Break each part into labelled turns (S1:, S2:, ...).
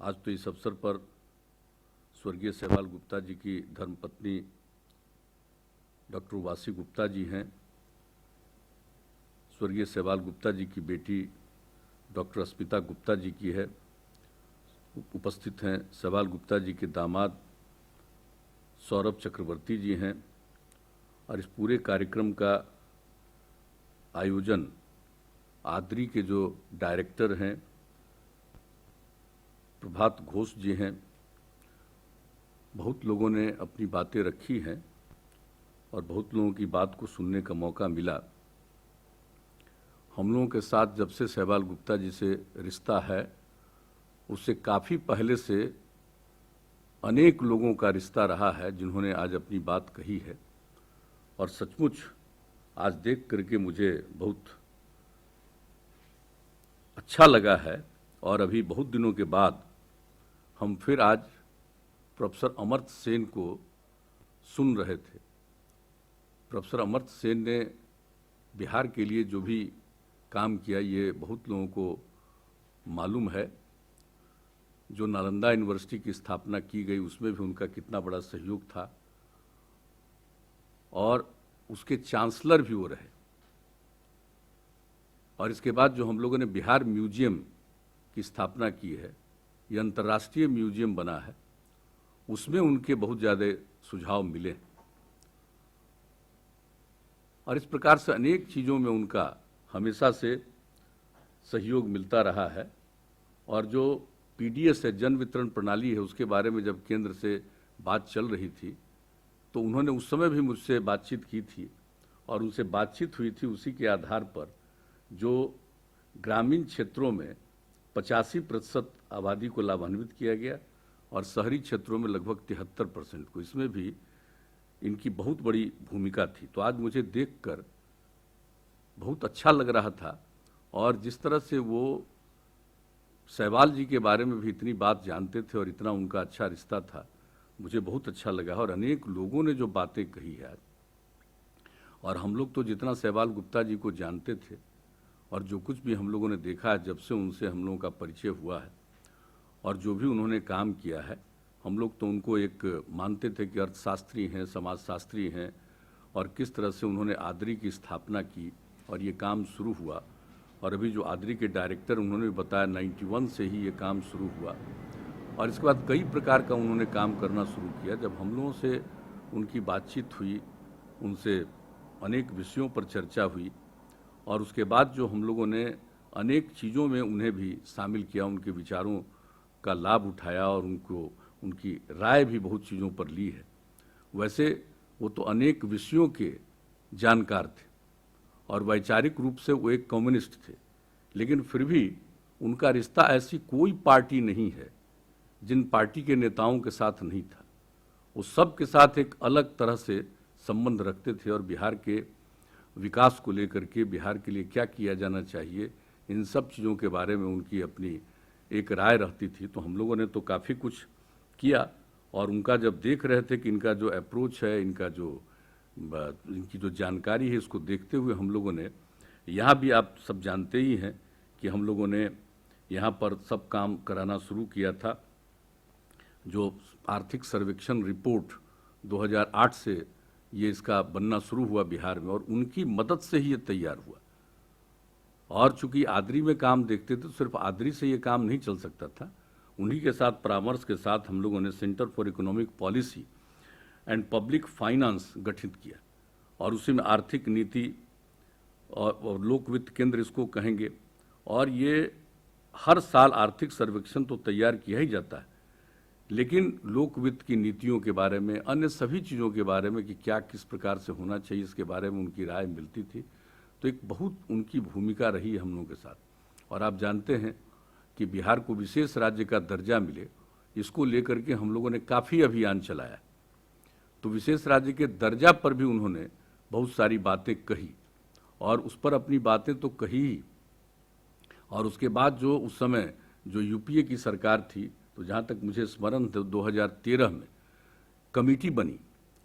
S1: आज तो इस अवसर पर स्वर्गीय सहवाल गुप्ता जी की धर्मपत्नी डॉक्टर वासी गुप्ता जी हैं, स्वर्गीय सहवाल गुप्ता जी की बेटी डॉक्टर अस्मिता गुप्ता जी की है। उपस्थित हैं सहवाल गुप्ता जी के दामाद सौरभ चक्रवर्ती जी हैं और इस पूरे कार्यक्रम का आयोजन आद्री के जो डायरेक्टर हैं प्रभात घोष जी हैं। बहुत लोगों ने अपनी बातें रखी हैं और बहुत लोगों की बात को सुनने का मौका मिला। हम लोगों के साथ जब से सहवाल गुप्ता जी से रिश्ता है उससे काफ़ी पहले से अनेक लोगों का रिश्ता रहा है जिन्होंने आज अपनी बात कही है और सचमुच आज देख करके मुझे बहुत अच्छा लगा है। और अभी बहुत दिनों के बाद हम फिर आज प्रोफेसर अमर्त्य सेन को सुन रहे थे। प्रोफेसर अमर्त्य सेन ने बिहार के लिए जो भी काम किया ये बहुत लोगों को मालूम है। जो नालंदा यूनिवर्सिटी की स्थापना की गई उसमें भी उनका कितना बड़ा सहयोग था और उसके चांसलर भी वो रहे। और इसके बाद जो हम लोगों ने बिहार म्यूजियम की स्थापना की है, ये अंतर्राष्ट्रीय म्यूजियम बना है, उसमें उनके बहुत ज़्यादा सुझाव मिले और इस प्रकार से अनेक चीज़ों में उनका हमेशा से सहयोग मिलता रहा है। और जो पीडीएस है, जन वितरण प्रणाली है, उसके बारे में जब केंद्र से बात चल रही थी तो उन्होंने उस समय भी मुझसे बातचीत की थी और उनसे बातचीत हुई थी। उसी के आधार पर जो ग्रामीण क्षेत्रों में 85% आबादी को लाभान्वित किया गया और शहरी क्षेत्रों में लगभग 73% को, इसमें भी इनकी बहुत बड़ी भूमिका थी। तो आज मुझे देखकर बहुत अच्छा लग रहा था और जिस तरह से वो सहवाल जी के बारे में भी इतनी बात जानते थे और इतना उनका अच्छा रिश्ता था, मुझे बहुत अच्छा लगा। और अनेक लोगों ने जो बातें कही है और हम लोग तो जितना सहवाल गुप्ता जी को जानते थे और जो कुछ भी हम लोगों ने देखा है जब से उनसे हम लोगों का परिचय हुआ है और जो भी उन्होंने काम किया है, हम लोग तो उनको एक मानते थे कि अर्थशास्त्री हैं, समाजशास्त्री हैं और किस तरह से उन्होंने आद्री की स्थापना की और ये काम शुरू हुआ। और अभी जो आद्री के डायरेक्टर उन्होंने भी बताया 91 से ही ये काम शुरू हुआ और इसके बाद कई प्रकार का उन्होंने काम करना शुरू किया। जब हम लोगों से उनकी बातचीत हुई, उनसे अनेक विषयों पर चर्चा हुई और उसके बाद जो हम लोगों ने अनेक चीज़ों में उन्हें भी शामिल किया, उनके विचारों का लाभ उठाया और उनकी राय भी बहुत चीज़ों पर ली है। वैसे वो तो अनेक विषयों के जानकार थे और वैचारिक रूप से वो एक कम्युनिस्ट थे, लेकिन फिर भी उनका रिश्ता ऐसी कोई पार्टी नहीं है जिन पार्टी के नेताओं के साथ नहीं था। वो सब के साथ एक अलग तरह से संबंध रखते थे और बिहार के विकास को लेकर के, बिहार के लिए क्या किया जाना चाहिए, इन सब चीज़ों के बारे में उनकी अपनी एक राय रहती थी। तो हम लोगों ने तो काफ़ी कुछ किया और उनका जब देख रहे थे कि इनका जो अप्रोच है, इनकी जो जानकारी है, इसको देखते हुए हम लोगों ने यहाँ भी, आप सब जानते ही हैं कि हम लोगों ने यहाँ पर सब काम कराना शुरू किया था। जो आर्थिक सर्वेक्षण रिपोर्ट 2008 से ये इसका बनना शुरू हुआ बिहार में और उनकी मदद से ही ये तैयार हुआ। और चूंकि आद्री में काम देखते थे तो सिर्फ आद्री से ये काम नहीं चल सकता था, उन्हीं के साथ परामर्श के साथ हम लोगों ने centre for economic policy and public finance गठित किया और उसी में आर्थिक नीति और लोक वित्त केंद्र इसको कहेंगे। और ये हर साल आर्थिक सर्वेक्षण तो तैयार किया ही जाता है, लेकिन लोक वित्त की नीतियों के बारे में, अन्य सभी चीज़ों के बारे में कि क्या किस प्रकार से होना चाहिए, इसके बारे में उनकी राय मिलती थी। तो एक बहुत उनकी भूमिका रही है हम लोगों के साथ। और आप जानते हैं कि बिहार को विशेष राज्य का दर्जा मिले, इसको लेकर के हम लोगों ने काफ़ी अभियान चलाया। तो विशेष राज्य के दर्जा पर भी उन्होंने बहुत सारी बातें कही और उस पर अपनी बातें तो कही ही। और उसके बाद जो उस समय जो यूपीए की सरकार थी, तो जहाँ तक मुझे स्मरण था 2013 में कमेटी बनी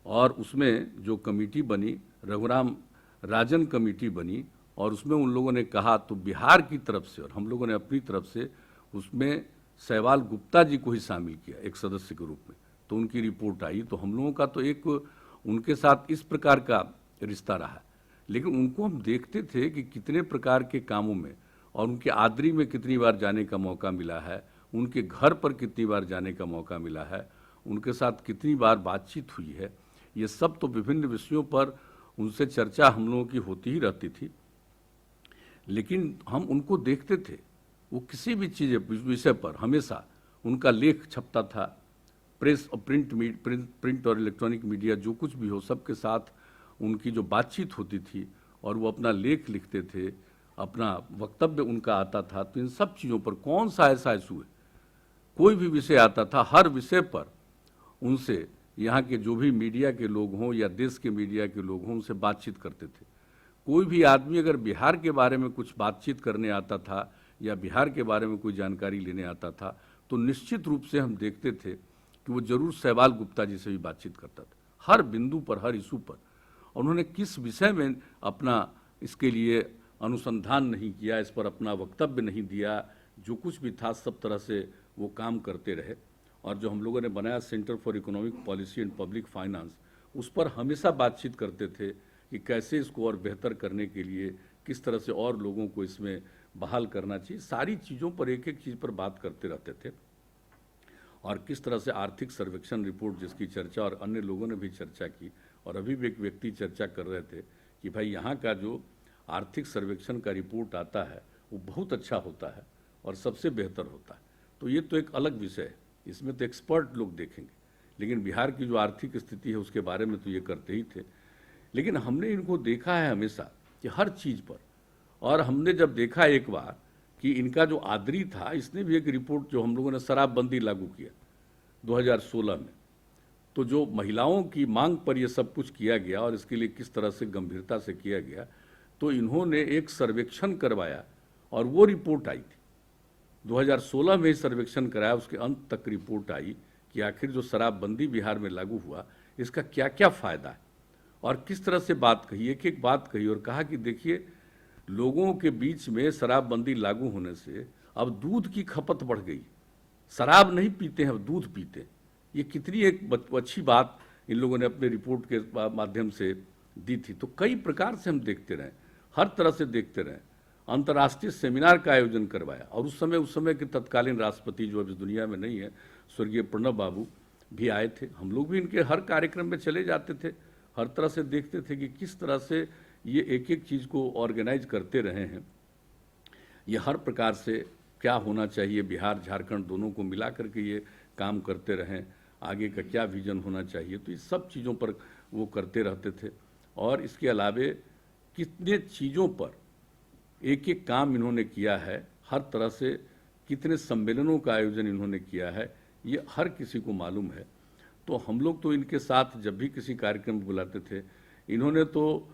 S1: और उसमें जो कमेटी बनी रघुराम राजन कमेटी बनी और उसमें उन लोगों ने कहा, तो बिहार की तरफ से और हम लोगों ने अपनी तरफ से उसमें सहवाल गुप्ता जी को ही शामिल किया एक सदस्य के रूप में, तो उनकी रिपोर्ट आई। तो हम लोगों का तो एक उनके साथ इस प्रकार का रिश्ता रहा, लेकिन उनको हम देखते थे कि कितने प्रकार के कामों में, और उनके आदरी में कितनी बार जाने का मौका मिला है, उनके घर पर कितनी बार जाने का मौका मिला है, उनके साथ कितनी बार बातचीत हुई है। ये सब तो विभिन्न विषयों पर उनसे चर्चा हम लोगों की होती ही रहती थी, लेकिन हम उनको देखते थे, वो किसी भी चीज़ विषय पर हमेशा उनका लेख छपता था। प्रेस और प्रिंट और इलेक्ट्रॉनिक मीडिया जो कुछ भी हो, सबके साथ उनकी जो बातचीत होती थी और वो अपना लेख लिखते थे, अपना वक्तव्य उनका आता था। तो इन सब चीज़ों पर कौन सा ऐसा इशू है, कोई भी विषय आता था, हर विषय पर उनसे यहाँ के जो भी मीडिया के लोग हों या देश के मीडिया के लोग हों, उनसे बातचीत करते थे। कोई भी आदमी अगर बिहार के बारे में कुछ बातचीत करने आता था या बिहार के बारे में कोई जानकारी लेने आता था, तो निश्चित रूप से हम देखते थे कि वो जरूर सहवाल गुप्ता जी से भी बातचीत करता था, हर बिंदु पर, हर इशू पर। और उन्होंने किस विषय में अपना इसके लिए अनुसंधान नहीं किया, इस पर अपना वक्तव्य नहीं दिया, जो कुछ भी था सब तरह से वो काम करते रहे। और जो हम लोगों ने बनाया centre for economic policy and public finance, उस पर हमेशा बातचीत करते थे कि कैसे इसको और बेहतर करने के लिए किस तरह से और लोगों को इसमें बहाल करना चाहिए। सारी चीज़ों पर, एक एक चीज़ पर बात करते रहते थे। और किस तरह से आर्थिक सर्वेक्षण रिपोर्ट, जिसकी चर्चा और अन्य लोगों ने भी चर्चा की, और अभी भी एक व्यक्ति चर्चा कर रहे थे कि भाई यहाँ का जो आर्थिक सर्वेक्षण का रिपोर्ट आता है वो बहुत अच्छा होता है और सबसे बेहतर होता है। तो ये तो एक अलग विषय है, इसमें तो एक्सपर्ट लोग देखेंगे, लेकिन बिहार की जो आर्थिक स्थिति है उसके बारे में तो ये करते ही थे। लेकिन हमने इनको देखा है हमेशा कि हर चीज़ पर, और हमने जब देखा एक बार कि इनका जो आदरी था, इसने भी एक रिपोर्ट, जो हम लोगों ने शराबबंदी लागू किया 2016 में, तो जो महिलाओं की मांग पर ये सब कुछ किया गया और इसके लिए किस तरह से गंभीरता से किया गया, तो इन्होंने एक सर्वेक्षण करवाया और वो रिपोर्ट आई थी 2016 में ही सर्वेक्षण कराया, उसके अंत तक रिपोर्ट आई कि आखिर जो शराबबंदी बिहार में लागू हुआ इसका क्या क्या फ़ायदा है, और किस तरह से बात कही, एक एक बात कही, और कहा कि देखिए लोगों के बीच में शराबबंदी लागू होने से अब दूध की खपत बढ़ गई, शराब नहीं पीते हैं, अब दूध पीते हैं। ये कितनी एक अच्छी बात इन लोगों ने अपने रिपोर्ट के माध्यम से दी थी। तो कई प्रकार से हम देखते रहे, हर तरह से देखते रहे। अंतर्राष्ट्रीय सेमिनार का आयोजन करवाया, और उस समय के तत्कालीन राष्ट्रपति, जो अब इस दुनिया में नहीं है, स्वर्गीय प्रणब बाबू भी आए थे। हम लोग भी इनके हर कार्यक्रम में चले जाते थे, हर तरह से देखते थे कि किस तरह से ये एक एक चीज़ को ऑर्गेनाइज करते रहे हैं। ये हर प्रकार से क्या होना चाहिए, बिहार झारखंड दोनों को मिला करके ये काम करते रहें, आगे का क्या विजन होना चाहिए, तो इस सब चीज़ों पर वो करते रहते थे। और इसके अलावे कितने चीज़ों पर एक एक काम इन्होंने किया है, हर तरह से कितने सम्मेलनों का आयोजन इन्होंने किया है, ये हर किसी को मालूम है। तो हम लोग तो इनके साथ जब भी किसी कार्यक्रम बुलाते थे, इन्होंने तो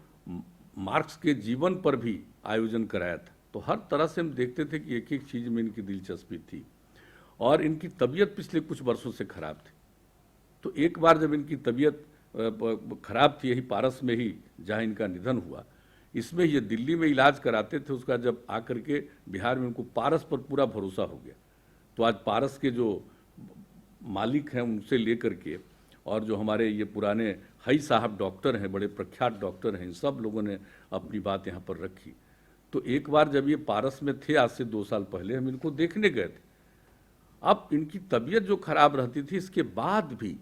S1: मार्क्स के जीवन पर भी आयोजन कराया था। तो हर तरह से हम देखते थे कि एक एक चीज़ में इनकी दिलचस्पी थी। और इनकी तबीयत पिछले कुछ वर्षों से खराब थी, तो एक बार जब इनकी तबीयत खराब थी, यही पारस में ही जहाँ इनका निधन हुआ, इसमें ये दिल्ली में इलाज कराते थे, उसका जब आकर के बिहार में उनको पारस पर पूरा भरोसा हो गया। तो आज पारस के जो मालिक हैं उनसे लेकर के, और जो हमारे ये पुराने हई साहब डॉक्टर हैं, बड़े प्रख्यात डॉक्टर हैं, इन सब लोगों ने अपनी बात यहाँ पर रखी। तो एक बार जब ये पारस में थे, आज से 2 साल पहले, हम इनको देखने गए थे। अब इनकी तबीयत जो खराब रहती थी, इसके बाद भी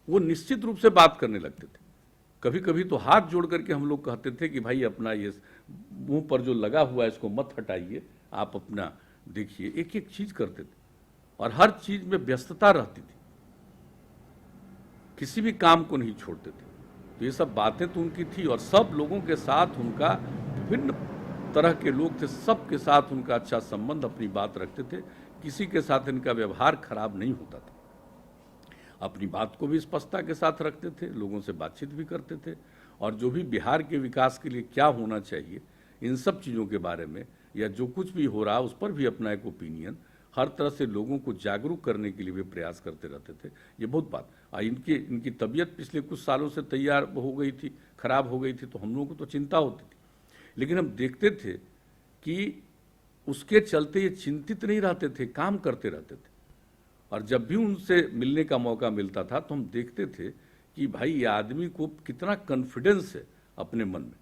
S1: वो निश्चित रूप से बात करने लगते थे। कभी कभी तो हाथ जोड़ करके हम लोग कहते थे कि भाई अपना ये मुंह पर जो लगा हुआ है इसको मत हटाइए, आप अपना देखिए। एक एक चीज करते थे और हर चीज में व्यस्तता रहती थी, किसी भी काम को नहीं छोड़ते थे। तो ये सब बातें तो उनकी थी, और सब लोगों के साथ उनका, विभिन्न तरह के लोग थे, सबके साथ उनका अच्छा संबंध, अपनी बात रखते थे, किसी के साथ इनका व्यवहार खराब नहीं होता था। अपनी बात को भी स्पष्टता के साथ रखते थे, लोगों से बातचीत भी करते थे, और जो भी बिहार के विकास के लिए क्या होना चाहिए, इन सब चीज़ों के बारे में, या जो कुछ भी हो रहा उस पर भी अपना एक ओपिनियन, हर तरह से लोगों को जागरूक करने के लिए भी प्रयास करते रहते थे। ये बहुत बात। इनकी तबीयत पिछले कुछ सालों से तैयार हो गई थी, खराब हो गई थी, तो हम लोगों को तो चिंता होती थी। लेकिन हम देखते थे कि उसके चलते ये चिंतित नहीं रहते थे, काम करते रहते थे। और जब भी उनसे मिलने का मौका मिलता था तो हम देखते थे कि भाई ये आदमी को कितना कॉन्फिडेंस है अपने मन में,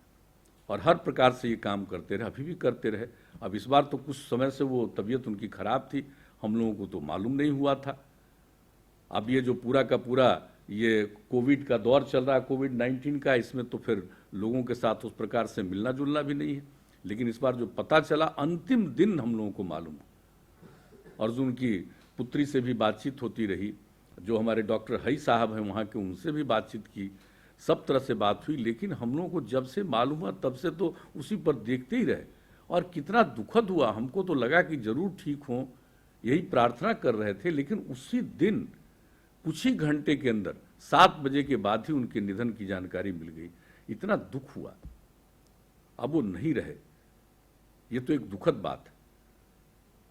S1: और हर प्रकार से ये काम करते रहे, अभी भी करते रहे। अब इस बार तो कुछ समय से वो तबीयत उनकी खराब थी, हम लोगों को तो मालूम नहीं हुआ था। अब ये जो पूरा का पूरा ये कोविड का दौर चल रहा है, कोविड-19 का, इसमें तो फिर लोगों के साथ उस प्रकार से मिलना जुलना भी नहीं है। लेकिन इस बार जो पता चला अंतिम दिन हम लोगों को मालूम, अर्जुन की पुत्री से भी बातचीत होती रही, जो हमारे डॉक्टर हई साहब हैं वहाँ के, उनसे भी बातचीत की, सब तरह से बात हुई। लेकिन हम लोगों को जब से मालूम हुआ तब से तो उसी पर देखते ही रहे, और कितना दुखद हुआ। हमको तो लगा कि जरूर ठीक हों, यही प्रार्थना कर रहे थे। लेकिन उसी दिन कुछ ही घंटे के अंदर 7 बजे के बाद ही उनके निधन की जानकारी मिल गई। इतना दुख हुआ, अब वो नहीं रहे, ये तो एक दुखद बात है।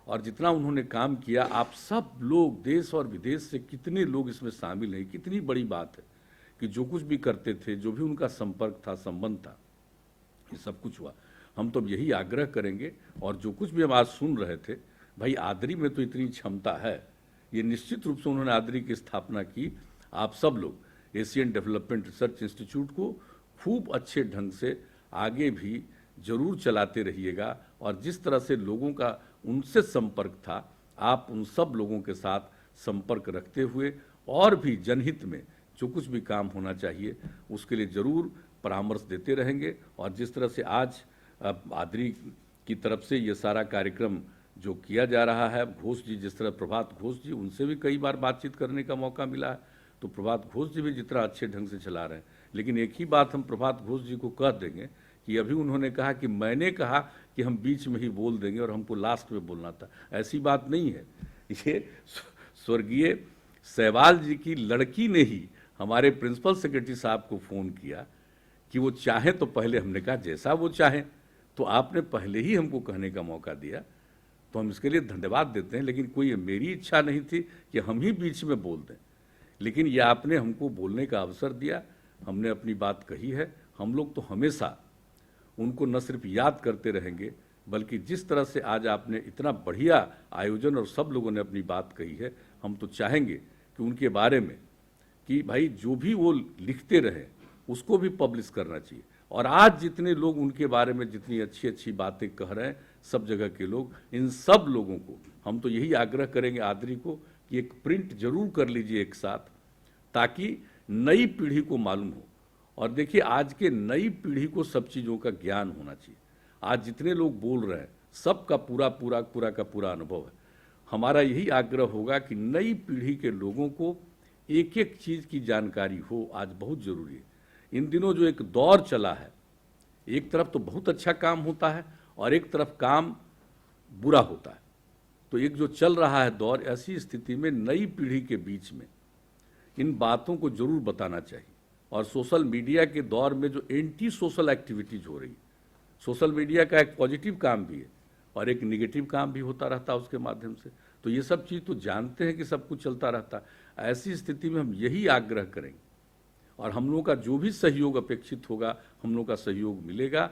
S1: और जितना उन्होंने काम किया, आप सब लोग देश और विदेश से कितने लोग इसमें शामिल हैं, कितनी बड़ी बात है कि जो कुछ भी करते थे, जो भी उनका संपर्क था, संबंध था, ये सब कुछ हुआ। हम तो यही आग्रह करेंगे, और जो कुछ भी हम आज सुन रहे थे, भाई आदरी में तो इतनी क्षमता है, ये निश्चित रूप से उन्होंने आदरी की स्थापना की। आप सब लोग एशियन डेवलपमेंट रिसर्च इंस्टीट्यूट को खूब अच्छे ढंग से आगे भी जरूर चलाते रहिएगा, और जिस तरह से लोगों का उनसे संपर्क था, आप उन सब लोगों के साथ संपर्क रखते हुए और भी जनहित में जो कुछ भी काम होना चाहिए उसके लिए जरूर परामर्श देते रहेंगे। और जिस तरह से आज आदरी की तरफ से ये सारा कार्यक्रम जो किया जा रहा है, घोष जी, जिस तरह प्रभात घोष जी, उनसे भी कई बार बातचीत करने का मौका मिला है, तो प्रभात घोष जी भी जितना अच्छे ढंग से चला रहे हैं। लेकिन एक ही बात हम प्रभात घोष जी को कह देंगे कि अभी उन्होंने कहा कि मैंने कहा कि हम बीच में ही बोल देंगे और हमको लास्ट में बोलना था, ऐसी बात नहीं है। ये स्वर्गीय सहवाल जी की लड़की ने ही हमारे प्रिंसिपल सेक्रेटरी साहब को फ़ोन किया कि वो चाहें तो पहले, हमने कहा जैसा वो चाहें, तो आपने पहले ही हमको कहने का मौका दिया, तो हम इसके लिए धन्यवाद देते हैं। लेकिन कोई मेरी इच्छा नहीं थी कि हम ही बीच में बोल दें, लेकिन ये आपने हमको बोलने का अवसर दिया, हमने अपनी बात कही है। हम लोग तो हमेशा उनको न सिर्फ याद करते रहेंगे, बल्कि जिस तरह से आज आपने इतना बढ़िया आयोजन और सब लोगों ने अपनी बात कही है, हम तो चाहेंगे कि उनके बारे में कि भाई जो भी वो लिखते रहे उसको भी पब्लिश करना चाहिए। और आज जितने लोग उनके बारे में जितनी अच्छी अच्छी बातें कह रहे हैं, सब जगह के लोग, इन सब लोगों को हम तो यही आग्रह करेंगे आदरी को कि एक प्रिंट जरूर कर लीजिए एक साथ, ताकि नई पीढ़ी को मालूम हो। और देखिए, आज के नई पीढ़ी को सब चीज़ों का ज्ञान होना चाहिए। आज जितने लोग बोल रहे हैं, सबका पूरा का पूरा अनुभव है। हमारा यही आग्रह होगा कि नई पीढ़ी के लोगों को एक एक चीज़ की जानकारी हो, आज बहुत ज़रूरी है। इन दिनों जो एक दौर चला है, एक तरफ तो बहुत अच्छा काम होता है और एक तरफ काम बुरा होता है। तो एक जो चल रहा है दौर, ऐसी स्थिति में नई पीढ़ी के बीच में इन बातों को जरूर बताना चाहिए। और सोशल मीडिया के दौर में जो एंटी सोशल एक्टिविटीज़ हो रही, सोशल मीडिया का एक पॉजिटिव काम भी है और एक निगेटिव काम भी होता रहता है उसके माध्यम से। तो ये सब चीज़ तो जानते हैं कि सब कुछ चलता रहता है। ऐसी स्थिति में हम यही आग्रह करेंगे, और हम लोगों का जो भी सहयोग अपेक्षित होगा, हम लोगों का सहयोग मिलेगा,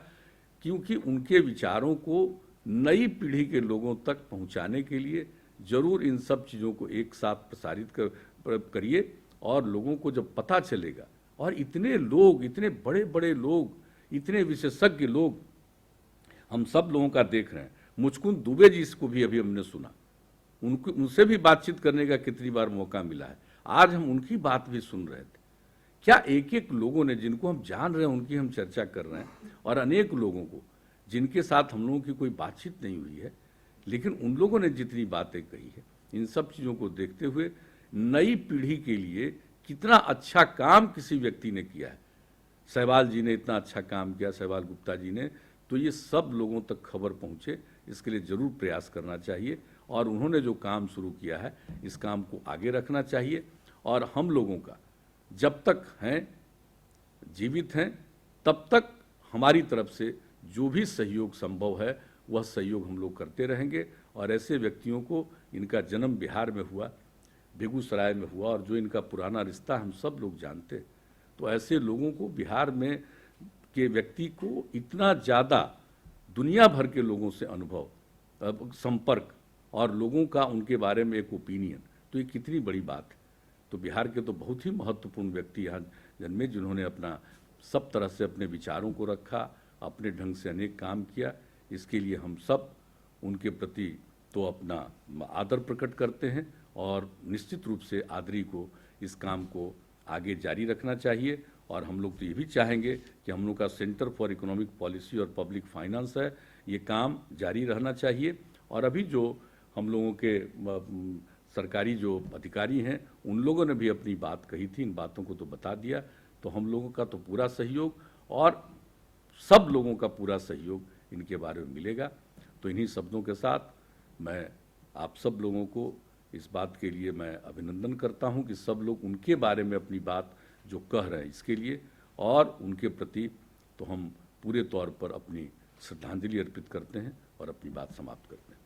S1: क्योंकि उनके विचारों को नई पीढ़ी के लोगों तक पहुंचाने के लिए जरूर इन सब चीज़ों को एक साथ प्रसारित करिए। और लोगों को जब पता चलेगा, और इतने लोग, इतने बड़े बड़े लोग, इतने विशेषज्ञ लोग हम सब लोगों का देख रहे हैं। मुचकुंद दुबे जी को भी अभी हमने सुना, उनसे भी बातचीत करने का कितनी बार मौका मिला है। आज हम उनकी बात भी सुन रहे थे। क्या एक एक लोगों ने, जिनको हम जान रहे हैं, उनकी हम चर्चा कर रहे हैं, और अनेक लोगों को जिनके साथ हम लोगों की कोई बातचीत नहीं हुई है, लेकिन उन लोगों ने जितनी बातें कही है, इन सब चीज़ों को देखते हुए नई पीढ़ी के लिए कितना अच्छा काम किसी व्यक्ति ने किया है। सहवाल जी ने इतना अच्छा काम किया, सहवाल गुप्ता जी ने, तो ये सब लोगों तक खबर पहुँचे, इसके लिए ज़रूर प्रयास करना चाहिए। और उन्होंने जो काम शुरू किया है, इस काम को आगे रखना चाहिए। और हम लोगों का जब तक हैं, जीवित हैं, तब तक हमारी तरफ से जो भी सहयोग संभव है वह सहयोग हम लोग करते रहेंगे। और ऐसे व्यक्तियों को, इनका जन्म बिहार में हुआ, बेगूसराय में हुआ, और जो इनका पुराना रिश्ता हम सब लोग जानते, तो ऐसे लोगों को, बिहार में के व्यक्ति को इतना ज़्यादा दुनिया भर के लोगों से अनुभव, संपर्क और लोगों का उनके बारे में एक ओपिनियन, तो ये कितनी बड़ी बात है। तो बिहार के तो बहुत ही महत्वपूर्ण व्यक्ति यहाँ जन्मे, जिन्होंने अपना सब तरह से अपने विचारों को रखा, अपने ढंग से अनेक काम किया। इसके लिए हम सब उनके प्रति तो अपना आदर प्रकट करते हैं और निश्चित रूप से आदरी को इस काम को आगे जारी रखना चाहिए। और हम लोग तो ये भी चाहेंगे कि हम लोग का सेंटर फॉर इकोनॉमिक पॉलिसी और पब्लिक फाइनेंस है, ये काम जारी रहना चाहिए। और अभी जो हम लोगों के सरकारी जो अधिकारी हैं, उन लोगों ने भी अपनी बात कही थी, इन बातों को तो बता दिया। तो हम लोगों का तो पूरा सहयोग और सब लोगों का पूरा सहयोग इनके बारे में मिलेगा। तो इन्हीं शब्दों के साथ मैं आप सब लोगों को इस बात के लिए मैं अभिनंदन करता हूं कि सब लोग उनके बारे में अपनी बात जो कह रहे हैं इसके लिए, और उनके प्रति तो हम पूरे तौर पर अपनी श्रद्धांजलि अर्पित करते हैं और अपनी बात समाप्त करते हैं।